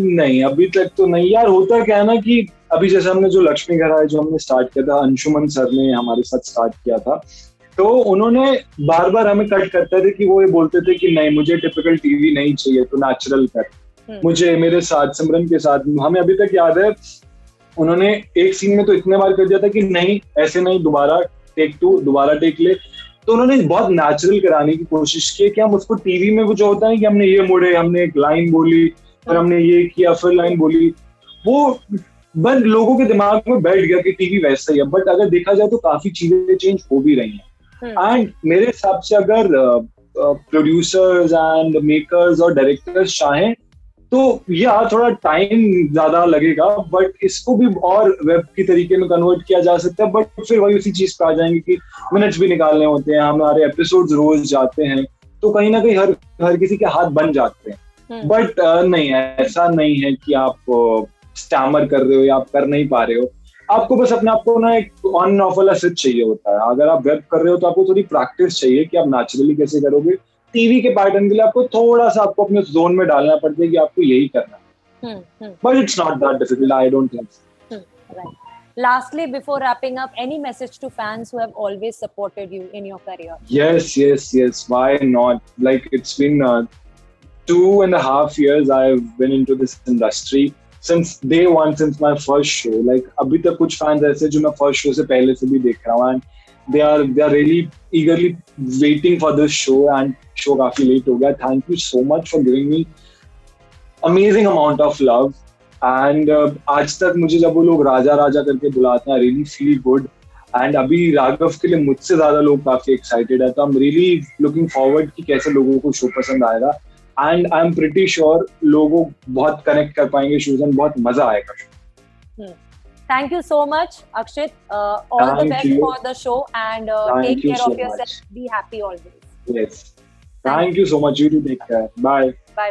नहीं, अभी तक तो नहीं यार। होता क्या है ना कि अभी जैसे हमने जो लक्ष्मी घर है जो हमने स्टार्ट किया था, अंशुमन सर ने हमारे साथ स्टार्ट किया था, तो उन्होंने बार बार हमें कट करते थे कि वो ये बोलते थे कि नहीं मुझे टिपिकल टीवी नहीं चाहिए, तो नेचुरल कर। मुझे मेरे साथ सिमरन के साथ हमें अभी तक याद है उन्होंने एक सीन में तो इतने बार कर दिया था कि नहीं ऐसे नहीं, दोबारा टेक 2, दोबारा टेक ले। तो उन्होंने बहुत नेचुरल कराने की कोशिश की कि हम उसको टीवी में वो जो होता है कि हमने ये मोड़े, हमने एक लाइन बोली, फिर हमने ये किया, फिर लाइन बोली, वो बस लोगों के दिमाग में बैठ गया कि टीवी वैसा ही है। बट अगर देखा जाए तो काफी चीजें चेंज हो भी रही हैं। एंड मेरे हिसाब से अगर प्रोड्यूसर्स एंड मेकर्स और डायरेक्टर्स चाहें तो थोड़ा टाइम ज्यादा लगेगा, बट इसको भी और वेब की तरीके में कन्वर्ट किया जा सकता है। बट फिर वही उसी चीज पे आ जाएंगे कि मिनट्स भी निकालने होते हैं, हमारे एपिसोड्स रोज जाते हैं, तो कहीं ना कहीं हर किसी के हाथ बन जाते हैं। बट नहीं, ऐसा नहीं है कि आप स्टैमर कर रहे हो या आप कर नहीं पा रहे हो। आपको बस अपने आप को ना एक ऑन ऑफ वाला स्विच चाहिए होता है। अगर आप वेब कर रहे हो तो आपको थोड़ी प्रैक्टिस चाहिए कि आप नेचुरली कैसे करोगे। टीवी के पैटर्न के लिए आपको थोड़ा सा आपको अपने जोन में डालना पड़ता है कि आपको यही करना है। But it's not that difficult, I don't think. Lastly, before wrapping up, any message to fans who have always supported you in your career? Yes. Why not? Like it's been 2.5 years I've been into this industry. Since day one, since my first show, like अभी तक कुछ fans ऐसे जो मैं first show से पहले से भी देख रहा हूँ, and they are really eagerly waiting for this show, and show काफी late हो गया। Thank you so much for giving me amazing amount of love, and आज तक मुझे जब वो लोग राजा करके बुलाते हैं, I really feel good, and अभी राघव के लिए मुझसे ज्यादा लोग काफी excited है, तो I'm really looking forward कि कैसे लोगों को show पसंद आएगा। And I'm pretty sure लोगों बहुत कनेक्ट कर पाएंगे शोज में, बहुत मजा आएगा। Thank you so much, Akshit. All the best for the show, and take care of yourself. Be happy always. Yes. Thank you so much. You too. Take care. Bye. Bye.